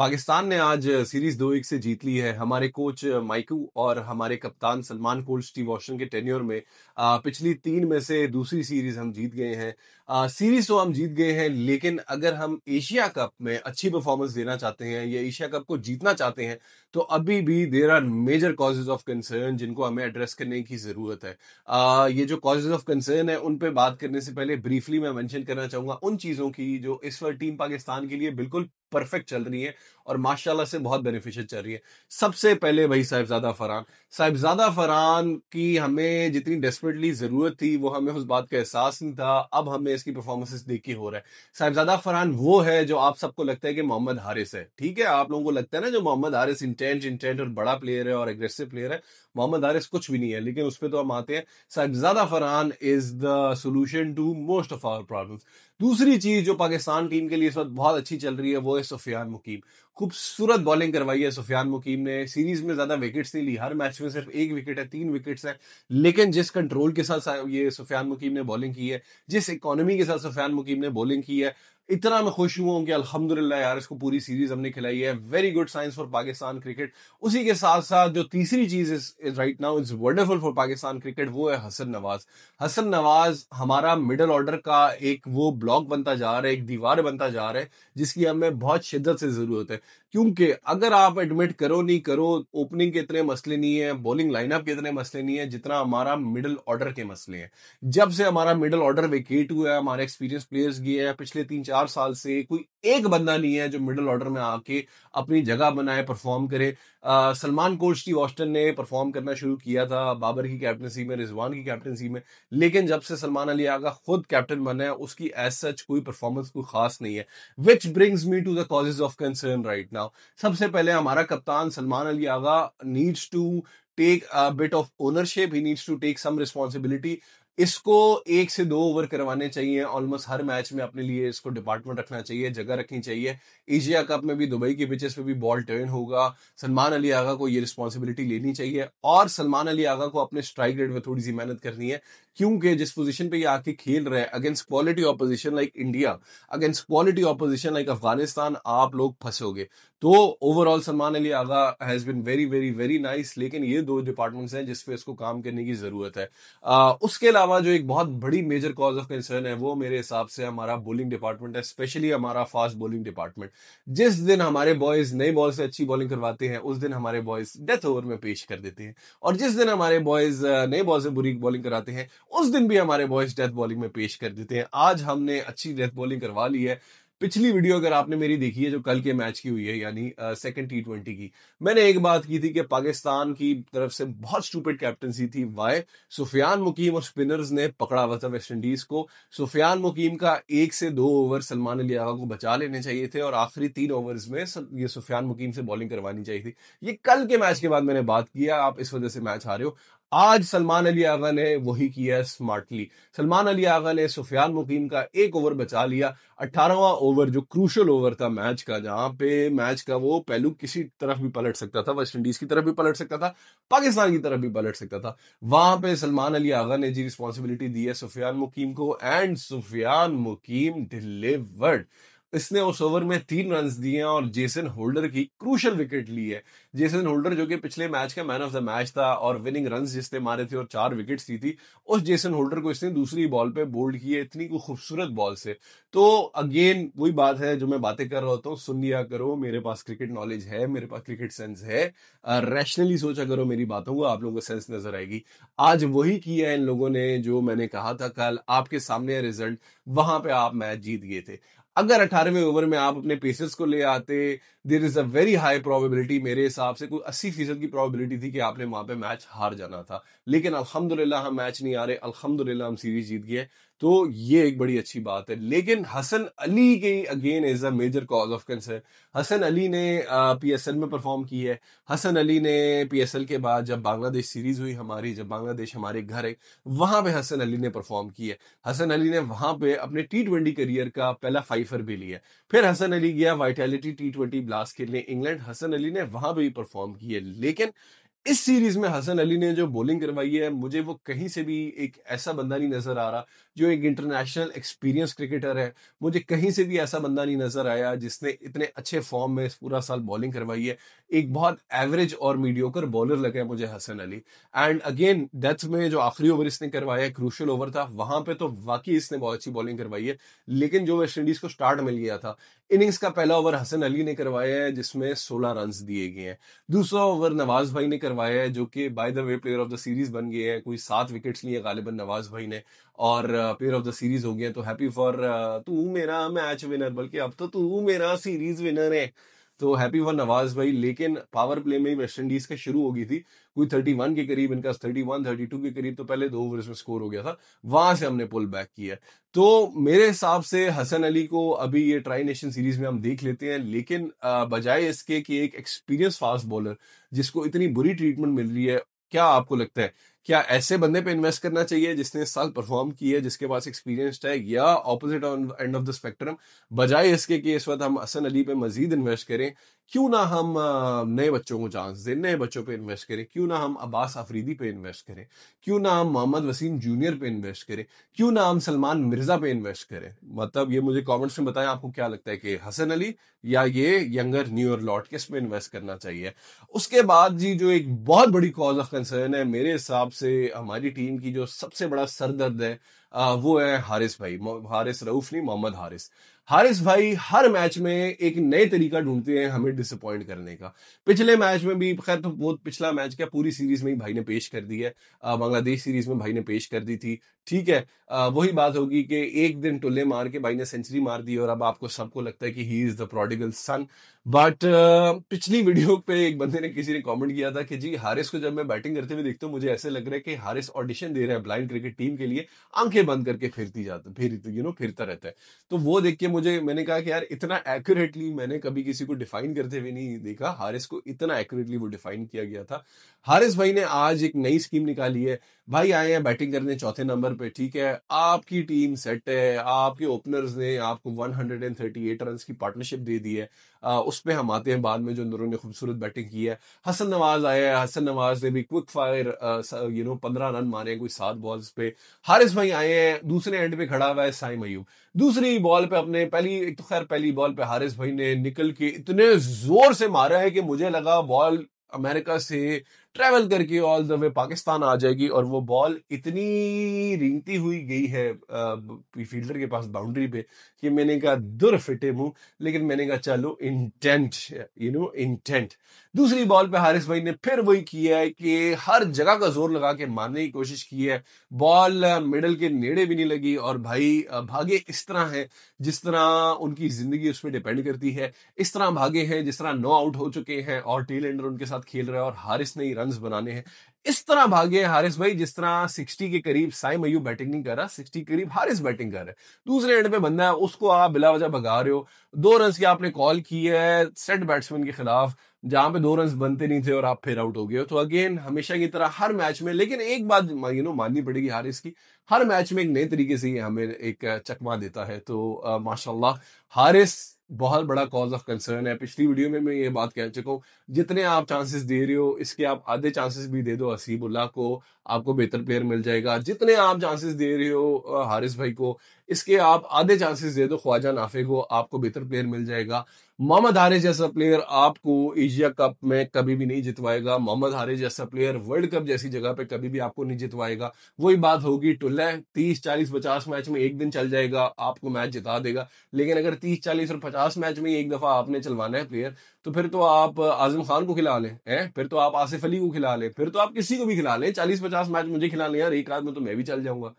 पाकिस्तान ने आज सीरीज 2-1 से जीत ली है। हमारे कोच माइकू और हमारे कप्तान सलमान कोल्ड स्टीव वॉशिंगटन के टेन्योर में पिछली 3 में से दूसरी सीरीज हम जीत गए हैं। सीरीज तो हम जीत गए हैं, लेकिन अगर हम एशिया कप में अच्छी परफॉर्मेंस देना चाहते हैं या एशिया कप को जीतना चाहते हैं, तो अभी भी there are major causes of concern जिनको हमें एड्रेस करने की जरूरत है। ये जो कॉजेज ऑफ कंसर्न है, उन पे बात करने से पहले ब्रीफली मैं मेंशन करना चाहूंगा उन चीजों की जो इस वक्त टीम पाकिस्तान के लिए बिल्कुल परफेक्ट चल रही है और माशाल्लाह से बहुत बेनिफिशियल चल रही है। सबसे पहले भाई साहिबजादा फरहान की हमें जितनी डेस्परेटली जरूरत थी, वो हमें उस बात का एहसास नहीं था। अब हमें इसकी परफॉर्मेंसेस देख के हो रहा है। साहिबजादा फरहान वो है जो आप सबको लगता है कि मोहम्मद हारिस है। ठीक है, आप लोगों को लगता है ना जो मोहम्मद हारिस इंटेंट और बड़ा प्लेयर है और एग्रेसिव प्लेयर है। मोहम्मद हारिस कुछ भी नहीं है, लेकिन उस पर तो हम आते हैं। Sahibzada Farhan is the solution to most of our problems. दूसरी चीज जो पाकिस्तान टीम के लिए इस वक्त बहुत अच्छी चल रही है, वो है सुफियान मुकीम। खूबसूरत बॉलिंग करवाई है सुफियान मुकीम ने। सीरीज में ज्यादा विकेट्स नहीं ली, हर मैच में सिर्फ 1 विकेट है, 3 विकेट्स है। लेकिन जिस कंट्रोल के साथ ये सुफियान मुकीम ने बॉलिंग की है, जिस इकोनॉमी के साथ सुफियान मुकीम ने बॉलिंग की है, इतना मैं खुश हुआ हूं कि अल्हम्दुलिल्लाह यार, इसको पूरी सीरीज हमने खिलाई है। Very good science for Pakistan cricket. उसी के साथ साथ जो तीसरी चीज is right now is wonderful for Pakistan cricket, वो है हसन नवाज। हसन नवाज हमारा मिडिल ऑर्डर का एक वो ब्लॉक बनता जा रहा है, एक दीवार बनता जा रहा है, जिसकी हमें बहुत शिद्दत से जरूरत है। क्योंकि अगर आप एडमिट करो नहीं करो, ओपनिंग के इतने मसले नहीं है, बॉलिंग लाइनअप के इतने मसले नहीं है, जितना हमारा मिडिल ऑर्डर के मसले हैं। जब से हमारा मिडिल ऑर्डर वेकेट हुआ है, हमारे एक्सपीरियंस प्लेयर्स गए हैं, पिछले 3-4 साल से कोई एक बंदा नहीं है जो मिडिल ऑर्डर में आके अपनी जगह बनाए, परफॉर्म करे। सलमान कोच स्टीव ऑस्टन ने परफॉर्म करना शुरू किया था बाबर की कैप्टनसी में, रिजवान की कैप्टनसी में, लेकिन जब से सलमान अली आगा खुद कैप्टन बना है, उसकी एज सच कोई परफॉर्मेंस कोई खास नहीं है। Which brings me to the causes of concern right now. सबसे पहले हमारा कप्तान Salman Ali Agha needs to take a bit of ownership, he needs to take some responsibility. इसको 1 से 2 ओवर करवाने चाहिए ऑलमोस्ट हर मैच में। अपने लिए इसको डिपार्टमेंट रखना चाहिए, जगह रखनी चाहिए। एशिया कप में भी दुबई के पिचेस पे भी बॉल टर्न होगा, सलमान अली आगा को ये रिस्पॉन्सिबिलिटी लेनी चाहिए। और सलमान अली आगा को अपने स्ट्राइक रेट में थोड़ी सी मेहनत करनी है, क्योंकि जिस पोजीशन पे ये आके खेल रहे हैं against quality opposition like India, against quality opposition like Afghanistan, आप लोग फंसोगे। तो overall Salman Ali Agha has been very very very nice, लेकिन ये 2 डिपार्टमेंट्स हैं जिस पे इसको काम करने की जरूरत है। उसके अलावा जो एक बहुत बड़ी मेजर कॉज ऑफ कंसर्न है, वो मेरे हिसाब से हमारा बॉलिंग डिपार्टमेंट है, स्पेशली हमारा फास्ट बॉलिंग डिपार्टमेंट। जिस दिन हमारे बॉयज नई बॉल से अच्छी बॉलिंग करवाते हैं, उस दिन हमारे बॉयज डेथ ओवर में पेश कर देते हैं। और जिस दिन हमारे बॉयज नई बॉल से बुरी बॉलिंग कराते हैं, उस दिन भी हमारे बॉयज डेथ बॉलिंग में पेश कर देते हैं। आज हमने अच्छी डेथ बॉलिंग करवा ली है। पिछली वीडियो अगर आपने मेरी देखी है जो कल के मैच की हुई है, यानी सेकंड T20 की, मैंने एक बात की थी कि पाकिस्तान की तरफ से बहुत स्टूपिड कैप्टनसी थी। वाई? सुफियान मुकीम और स्पिनर्स ने पकड़ा हुआ था वेस्ट इंडीज को। सुफियान मुकीम का 1 से 2 ओवर सलमान अली आगा को बचा लेने चाहिए थे, और आखिरी 3 ओवर्स में ये सुफियान मुकीम से बॉलिंग करवानी चाहिए थी। ये कल के मैच के बाद मैंने बात किया, आप इस वजह से मैच हारे हो। आज सलमान अली आगा ने वही किया स्मार्टली। सलमान अली आगा ने सुफियान मुकीम का 1 ओवर बचा लिया। 18वां ओवर जो क्रूशल ओवर था मैच का, जहां पे मैच का वो पहलू किसी तरफ भी पलट सकता था, वेस्ट इंडीज की तरफ भी पलट सकता था, पाकिस्तान की तरफ भी पलट सकता था, वहां पे सलमान अली आगा ने जी रिस्पॉन्सिबिलिटी दी है सुफियान मुकीम को, एंड सुफियान मुकीम डिलीवर्ड। इसने उस ओवर में 3 रन दिए और जेसन होल्डर की क्रूशल विकेट ली है। जेसन होल्डर जो कि पिछले मैच का मैन ऑफ द मैच था और विनिंग रन जिसने मारे थे और 4 विकेट्स ली थी, उस जेसन होल्डर को इसने दूसरी बॉल पे बोल्ड किया, इतनी को खूबसूरत बॉल से। तो अगेन वही बात है जो मैं बातें कर रहा होता हूँ, सुन लिया करो, मेरे पास क्रिकेट नॉलेज है, मेरे पास क्रिकेट सेंस है। रैशनली सोचा करो मेरी बातों को, आप लोगों को सेंस नजर आएगी। आज वही किया है इन लोगों ने जो मैंने कहा था कल, आपके सामने रिजल्ट, वहां पे आप मैच जीत गए थे। अगर 18वें ओवर में आप अपने पेसर्स को ले आते, there is a very high probability, मेरे हिसाब से कोई 80% की प्रोबेबिलिटी थी कि आपने वहां पे मैच हार जाना था। लेकिन अल्हम्दुलिल्लाह हम मैच नहीं हारे, अल्हम्दुलिल्लाह हम सीरीज जीत गए। तो ये एक बड़ी अच्छी बात है। लेकिन हसन अली के again is a major cause of concern. Hasan Ali ने PSL में परफॉर्म की है। हसन अली ने PSL के बाद जब बांग्लादेश सीरीज हुई हमारी, जब बांग्लादेश हमारे घर है, वहां पे हसन अली ने परफॉर्म की है। हसन अली ने वहां पे अपने T20 करियर का पहला 5 भी लिया। फिर हसन अली गया वाइटैलिटी T20 ब्लास्ट खेलने इंग्लैंड, हसन अली ने वहां पे भी परफॉर्म की है। लेकिन इस सीरीज में हसन अली ने जो बॉलिंग करवाई है, मुझे वो कहीं से भी एक ऐसा बंदा नहीं नजर आ रहा जो एक इंटरनेशनल एक्सपीरियंस क्रिकेटर है। मुझे कहीं से भी ऐसा बंदा नहीं नजर आया जिसने इतने अच्छे फॉर्म में इस पूरा साल बॉलिंग करवाई है। एक बहुत एवरेज और मीडियोकर बॉलर लगा है मुझे Hasan Ali. And again death में जो आखिरी ओवर इसने करवाया, क्रूशियल ओवर था, वहां पे तो वाकई इसने बहुत अच्छी बॉलिंग करवाई है। लेकिन जो वेस्ट इंडीज को स्टार्ट मिल गया था, इनिंग्स का पहला ओवर हसन अली ने करवाया है जिसमें 16 रन दिए गए हैं। दूसरा ओवर नवाज भाई ने करवाया है जो कि by the way player of the series बन गए हैं। कोई 7 विकेट्स लिए गालिबन नवाज भाई ने और प्लेयर ऑफ द सीरीज हो गए। तो हैप्पी फॉर तू मेरा मैच विनर, बल्कि अब तो तू मेरा सीरीज विनर है। तो हैप्पी फॉर नवाज भाई। लेकिन पावर प्ले में ही वेस्ट इंडीज का शुरू हो गई थी, कोई 31 के करीब, इनका 31-32 के करीब, तो पहले 2 ओवर्स में स्कोर हो गया था। वहां से हमने पुल बैक किया। तो मेरे हिसाब से हसन अली को अभी ये ट्राई नेशन सीरीज में हम देख लेते हैं। लेकिन बजाय इसके कि एक एक्सपीरियंस फास्ट बॉलर जिसको इतनी बुरी ट्रीटमेंट मिल रही है, क्या आपको लगता है क्या ऐसे बंदे पे इन्वेस्ट करना चाहिए जिसने इस साल परफॉर्म किया है, जिसके पास एक्सपीरियंस है, या opposite end of the spectrum बजाय इसके कि इस वक्त हम हसन अली पे मजीद इन्वेस्ट करें, क्यों ना हम नए बच्चों को चांस दें, नए बच्चों पे इन्वेस्ट करें, क्यों ना हम अब्बास अफरीदी पे इन्वेस्ट करें, क्यों ना हम मोहम्मद वसीम जूनियर पे इन्वेस्ट करें, क्यों ना हम सलमान मिर्जा पे इन्वेस्ट करें। मतलब ये मुझे कमेंट्स में बताएं आपको क्या लगता है कि हसन अली या ये यंगर न्यूअर लॉट, किस पे इन्वेस्ट करना चाहिए। उसके बाद जी जो एक बहुत बड़ी कॉज ऑफ कंसर्न है मेरे हिसाब से, हमारी टीम की जो सबसे बड़ा सरदर्द है, वो है हारिस भाई। हारिस रऊफ नहीं, मोहम्मद हारिस। हारिस भाई हर मैच में एक नए तरीका ढूंढते हैं हमें डिसअपॉइंट करने का। पिछले मैच में भी, खैर तो बहुत पिछला मैच क्या, पूरी सीरीज में ही भाई ने पेश कर दी है। बांग्लादेश सीरीज में भाई ने पेश कर दी थी, ठीक है। वही बात होगी कि एक दिन टुल्ले मार के भाई ने सेंचुरी मार दी और अब आपको सबको लगता है कि he is the prodigal sun. But पिछली वीडियो पे एक बंदे ने, किसी ने कमेंट किया था कि जी हारिस को जब मैं बैटिंग करते हुए देखता हूँ मुझे ऐसे लग रहा है कि हारिस ऑडिशन दे रहा है ब्लाइंड क्रिकेट टीम के लिए, आंखें बंद करके फिरता रहता है। तो वो देख के मैंने कहा कि यार इतना एक्यूरेटली मैंने कभी किसी को डिफाइन करते हुए नहीं देखा। हारिस को इतना एक्यूरेटली वो डिफाइन किया गया था। हारिस भाई ने आज एक नई स्कीम निकाली है। भाई आए हैं बैटिंग करने चौथे नंबर पे, ठीक है, आपकी टीम सेट है, आपके ओपनर्स ने आपको 138 रन की पार्टनरशिप दे दी है। उस पे हम आते हैं बाद में, जो उन्होंने खूबसूरत बैटिंग की है। हसन नवाज आया है, हसन नवाज ने भी क्विक फायर 15 रन मारे कोई 7 बॉल्स पे। हारिस भाई आए हैं, दूसरे एंड पे खड़ा हुआ है साइम अयूब। दूसरी बॉल पे अपने पहली बॉल पे हारिस भाई ने निकल के इतने जोर से मारा है कि मुझे लगा बॉल अमेरिका से ट्रेवल करके ऑल द वे पाकिस्तान आ जाएगी। और वो बॉल इतनी रेंगती हुई गई है फील्डर के पास बाउंड्री पे कि मैंने कहा दुर फिटे मुंह, लेकिन मैंने कहा चलो इंटेंट, इंटेंट। दूसरी बॉल पे हारिस भाई ने फिर वही किया है कि हर जगह का जोर लगा के मारने की कोशिश की है। बॉल मिडल के नेड़े भी नहीं लगी और भाई भागे इस तरह है जिस तरह उनकी जिंदगी उस पर डिपेंड करती है। इस तरह भागे हैं जिस तरह 9 आउट हो चुके हैं और टेल एंडर उनके साथ खेल रहा है और हारिस ने ही रन्स बनाने हैं। इस तरह भागे हारिस भाई जिस तरह 60 के करीब साइम अयूब बैटिंग नहीं कर रहा, 60 के करीब हारिस बैटिंग कर रहा है। दूसरे एंड पे बंदा है, उसको आप बिला वजह भगा रहे हो। 2 रन की आपने कॉल की है सेट बैट्समैन के खिलाफ, जहां पे 2 रन बनते नहीं थे और आप फिर आउट हो गए हो। तो अगेन हमेशा की तरह हर मैच में, लेकिन एक बात माननी पड़ेगी हारिस की, हर मैच में एक नए तरीके से हमें एक चकमा देता है। तो माशाल्लाह हारिस बहुत बड़ा कॉज ऑफ कंसर्न है। पिछली वीडियो में मैं ये बात कह चुका हूँ, जितने आप चांसेस दे रहे हो इसके आप आधे चांसेस भी दे दो हसीबुल्लाह को, आपको बेहतर प्लेयर मिल जाएगा। जितने आप चांसेस दे रहे हो हारिस भाई को, इसके आप आधे चांसेस दे दो ख्वाजा नाफे को, आपको बेहतर प्लेयर मिल जाएगा। मोहम्मद हारिस जैसा प्लेयर आपको एशिया कप में कभी भी नहीं जितवाएगा। मोहम्मद हारिस जैसा प्लेयर वर्ल्ड कप जैसी जगह पे कभी भी आपको नहीं जितवाएगा। वही बात होगी टुल्ला 30, 40, 50 मैच में एक दिन चल जाएगा, आपको मैच जिता देगा। लेकिन अगर 30, 40 और 50 मैच में एक दफा आपने चलवाना है प्लेयर, तो फिर तो आप आजम खान को खिला लें, फिर तो आप आसिफ अली को खिला लें, फिर तो आप किसी को भी खिला लें। 40-50 मैच मुझे खिला लें यार, एक आध में तो मैं भी चल जाऊंगा।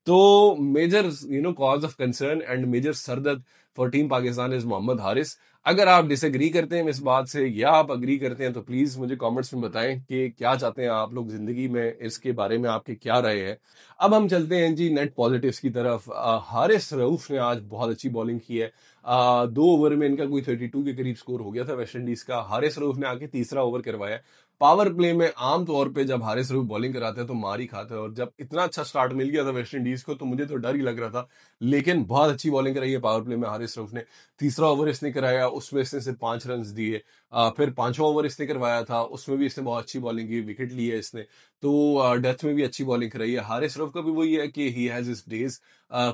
तो major cause of concern and major सरदर्द for team Pakistan is Mohammad Haris. अगर आप डिसएग्री करते हैं इस बात से या आप अग्री करते हैं तो प्लीज मुझे कमेंट्स में बताएं कि क्या चाहते हैं आप लोग जिंदगी में, इसके बारे में आपकी क्या राय है। अब हम चलते हैं जी नेट पॉजिटिव्स की तरफ। हारिस रऊफ ने आज बहुत अच्छी बॉलिंग की है। 2 ओवर में इनका कोई 32 के करीब स्कोर हो गया था वेस्ट इंडीज का। हारिस रऊफ ने आके तीसरा ओवर करवाया। पावर प्ले में आमतौर पे जब हारिस रऊफ बॉलिंग कराते हैं तो मार ही खाते हैं, और जब इतना अच्छा स्टार्ट मिल गया था वेस्ट इंडीज को तो मुझे तो डर ही लग रहा था। लेकिन बहुत अच्छी बॉलिंग कराई है पावर प्ले में हारिस रऊफ ने। तीसरा ओवर इसने कराया, उसमें इसने सिर्फ 5 रन दिए। फिर 5वां ओवर इसने करवाया था, उसमें भी इसने बहुत अच्छी बॉलिंग की, विकेट ली है इसने। तो डेथ में भी अच्छी बॉलिंग कराई है। हारिस रऊफ का भी वही है कि ही हैज हिज डेज।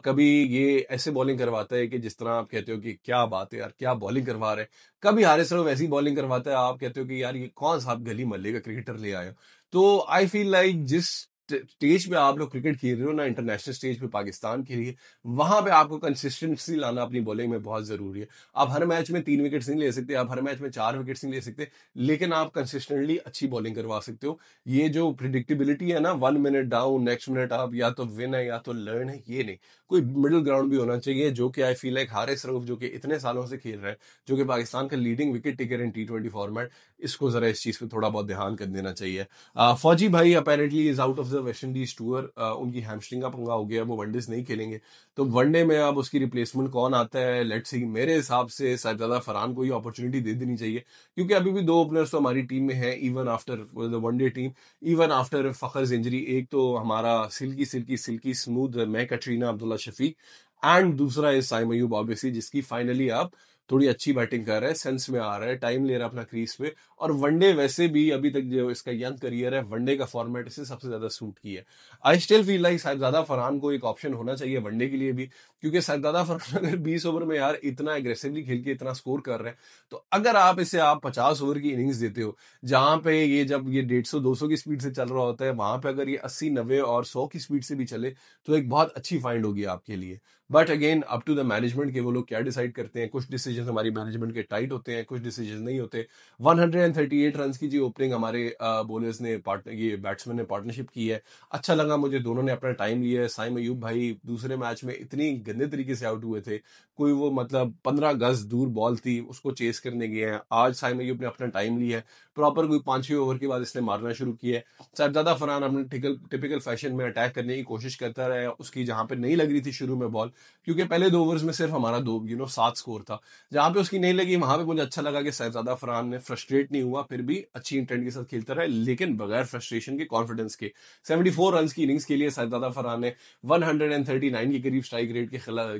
कभी ये ऐसे बॉलिंग करवाता है कि जिस तरह आप कहते हो कि क्या बात है यार, क्या बॉलिंग करवा रहे हैं। कभी हारिस रऊफ ऐसी बॉलिंग करवाता है, आप कहते हो कि यार ये कौन सा आप गली मोहल्ले का क्रिकेटर ले आए हो। तो आई फील लाइक जिस स्टेज पे आप लोग क्रिकेट खेल रहे हो ना, इंटरनेशनल स्टेज पे पाकिस्तान के लिए, वहां पे आपको कंसिस्टेंसी लाना अपनी बॉलिंग में बहुत जरूरी है। आप हर मैच में 3 विकेट्स नहीं ले सकते, आप हर मैच में 4 विकेट्स नहीं ले सकते, लेकिन आप कंसिस्टेंटली अच्छी बॉलिंग करवा सकते हो। ये जो प्रिडिक्टेबिलिटी है ना, 1 मिनट डाउन नेक्स्ट मिनट आप, या तो विन है या तो लर्न है, ये नहीं, कोई मिडिल ग्राउंड भी होना चाहिए, जो कि I feel like Haris Rauf जो कि इतने सालों से खेल रहे हैं, जो कि पाकिस्तान का लीडिंग विकेट टेकर इन T20 फॉर्मेट, इसको जरा इस चीज पे थोड़ा बहुत ध्यान कर देना चाहिए। फौजी भाई apparently is out of the West Indies tour. उनकी हैमस्ट्रिंग का पंगा हो गया, वो वनडेज नहीं खेलेंगे। तो वनडे में अब उसकी रिप्लेसमेंट कौन आता है, लेट्स सी। मेरे हिसाब से साहिबजादा फरहान को ही अपॉर्चुनिटी दे देनी चाहिए, क्योंकि अभी भी 2 ओपनर्स तो हमारी टीम में है, even after the one day team, even after Fakhar injury. एक तो हमारा सिल्की सिल्की सिल्की स्मूथ मैं कटरीना अब्दुल्ला शफीक, एंड दूसरा है साइम अयूब ऑब्वियसली, जिसकी फाइनली अब थोड़ी अच्छी बैटिंग कर रहा है, सेंस में आ रहा है, टाइम ले रहा है अपना क्रीज पे। और वनडे वैसे भी अभी तक जो इसका यंग करियर है, वनडे का फॉर्मेट इसे सबसे ज्यादा सूट किया है। I still feel like Sahibzada Farhan को एक ऑप्शन होना चाहिए वनडे के लिए भी, क्योंकि साहिबजादा फरहान अगर 20 ओवर में यार इतना एग्रेसिवली खेल के इतना स्कोर कर रहे हैं, तो अगर आप इसे आप 50 ओवर की इनिंग्स देते हो, जहां पे ये जब ये 150-200 की स्पीड से चल रहा होता है, वहां पे अगर ये 80-90 और 100 की स्पीड से भी चले, तो एक बहुत अच्छी फाइंड होगी आपके लिए। But again up to the management के वो लोग क्या डिसाइड करते हैं। कुछ डिसीजन हमारी मैनेजमेंट के टाइट होते हैं, कुछ डिसीजन नहीं होते। 138 रन की जो ओपनिंग हमारे बॉलर्स ने ये बैट्समैन ने पार्टनरशिप की है, अच्छा लगा मुझे, दोनों ने अपना टाइम लिया है। साइम अयूब भाई दूसरे मैच में इतनी गंदे तरीके से आउट हुए थे, कोई वो मतलब 15 गज दूर बॉल थी, उसको चेस करने गए हैं। आज साइम अयूब ने अपना टाइम लिया है, प्रॉपर कोई 5-6 ओवर के बाद इसने मारना शुरू किया है। साहिबजादा फरहान अपने टिपिकल फैशन में अटैक करने की कोशिश करता रहा, उसकी जहां पे नहीं लग रही थी शुरू में बॉल, क्योंकि पहले 2 ओवर्स में सिर्फ हमारा 7 स्कोर था, जहां पे उसकी नहीं लगी, वहां पे मुझे अच्छा लगा कि साहिबजादा फरहान ने फ्रस्ट्रेट नहीं हुआ, फिर भी अच्छी इंटेंट के साथ खेलता रहा, लेकिन बगैर फ्रस्ट्रेशन के, कॉन्फिडेंस के। 74 रन की इनिंग्स के लिए साहिबजादा फरहान ने 139 के करीब स्ट्राइक रेट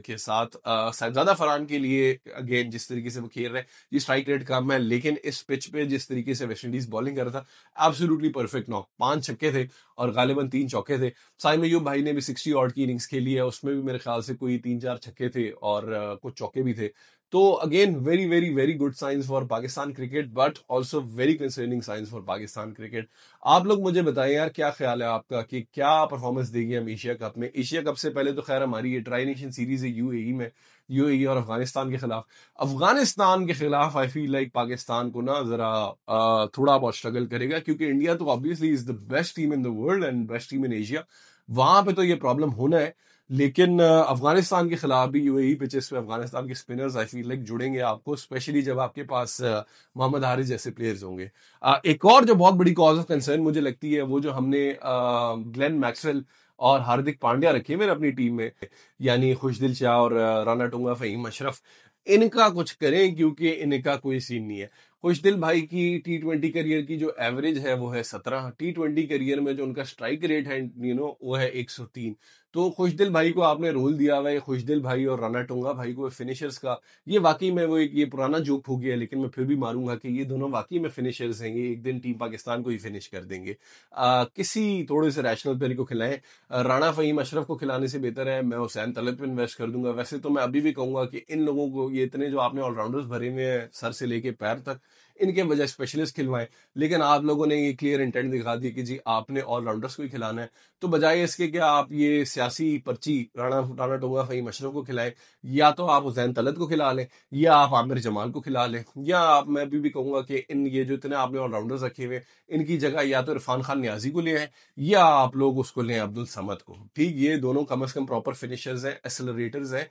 के साथ, साहिबजादा फरहान के लिए अगेन जिस तरीके से वो खेल रहे हैं, ये स्ट्राइक रेट कम है, लेकिन इस पिच पे जिस तरीके से वेस्ट इंडीज बॉलिंग कर रहा था, एब्सोल्युटली परफेक्ट नॉक, 5 छक्के थे और गालिबन 3 चौके थे। साइम अयूब भाई ने भी 60 ऑड की इनिंग्स खेली है, उसमें भी मेरे ख्याल से कोई 3-4 छक्के थे और कुछ चौके भी थे। तो again very very very good science for Pakistan cricket, but also very concerning science for Pakistan cricket. आप लोग मुझे बताएं यार, क्या ख्याल है आपका कि क्या परफॉर्मेंस देगी हम एशिया कप में। एशिया कप से पहले तो खैर हमारी ये ट्राई नेशन सीरीज है यूएई में, यूएई और अफगानिस्तान के खिलाफ। अफगानिस्तान के खिलाफ आई फील लाइक पाकिस्तान को ना जरा थोड़ा बहुत स्ट्रगल करेगा, क्योंकि इंडिया तो obviously is the best team in the world and best team in Asia, वहां पे तो ये प्रॉब्लम होना है। लेकिन अफगानिस्तान के खिलाफ भी यूएई पिचेस पे अफगानिस्तान के स्पिनर्स आई फील लाइक जुड़ेंगे आपको, स्पेशली जब आपके पास मोहम्मद हारिस जैसे प्लेयर्स होंगे। एक और जो बहुत बड़ी कॉज ऑफ कंसर्न मुझे लगती है, वो जो हमने ग्लेन मैक्सवेल और हार्दिक पांड्या रखे मैंने अपनी टीम में, यानी खुशदिल शाह और राना टूंगा, फहीम अशरफ, इनका कुछ करें, क्योंकि इनका कोई सीन नहीं है। खुशदिल भाई की T20 करियर की जो एवरेज है वो है 17, T20 करियर में जो उनका स्ट्राइक रेट है वो है 103। तो खुशदिल भाई को आपने रोल दिया हुआ है, खुशदिल भाई और राना टोंगा भाई को फिनिशर्स का, ये वाकई में वो एक ये पुराना जोक हो गया है, लेकिन मैं फिर भी मारूंगा कि ये दोनों वाकई में फिनिशर्स हैं, ये एक दिन टीम पाकिस्तान को ही फिनिश कर देंगे। किसी थोड़े से रैशनल प्लेयर को खिलाएं। राणा फहीम अशरफ को खिलाने से बेहतर है मैं हुसैन तलब पे इन्वेस्ट कर दूंगा। वैसे तो मैं अभी भी कहूंगा कि इन लोगों को, ये इतने जो आपने ऑलराउंडर्स भरे हुए हैं सर से लेके पैर तक, इनके वजह स्पेशलिस्ट खिलवाएं। लेकिन आप लोगों ने ये क्लियर इंटेंट दिखा दी कि जी आपने ऑलराउंडर्स को ही खिलाना है, तो बजाय इसके कि आप ये सियासी पर्ची राणा राणा टोंगा फहीम अशरफ को खिलाएं, या तो आप हुसैन तलत को खिला लें, या आप आमिर जमाल को खिला लें, या आप, मैं अभी भी कहूंगा कि इन ये जो इतने आपने ऑलराउंडर्स रखे हुए, इनकी जगह या तो इरफान खान न्याजी को ले आए, या आप लोग उसको लें अब्दुल समद को। ठीक, ये दोनों कम से कम प्रॉपर फिनिशर्स हैं, एक्सेलरेटर्स हैं।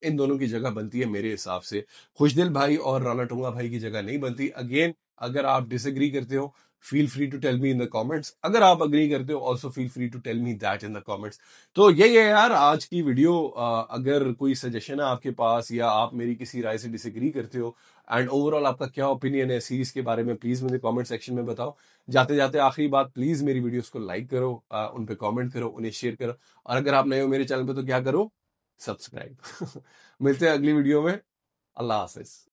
इन दोनों की जगह बनती है मेरे हिसाब से। खुशदिल भाई और राना टोंगा भाई की जगह नहीं बनती। अगेन अगर आप डिसएग्री करते हो, feel free to tell me in the comments. अगर आप अग्री करते हो, also feel free to tell me that in the comments. तो यही है यार आज की वीडियो। अगर कोई सजेशन है आपके पास, या आप मेरी किसी राय से डिसएग्री करते हो, एंड ओवरऑल आपका क्या ओपिनियन है सीरीज के बारे में, प्लीज मुझे कमेंट सेक्शन में बताओ। जाते जाते आखिरी बात, प्लीज मेरी वीडियोस को लाइक करो, उन पे कमेंट करो, उन्हें शेयर करो, और अगर आप नए हो मेरे चैनल पे तो क्या करो, सब्सक्राइब। मिलते हैं अगली वीडियो में। अल्लाह हाफिज।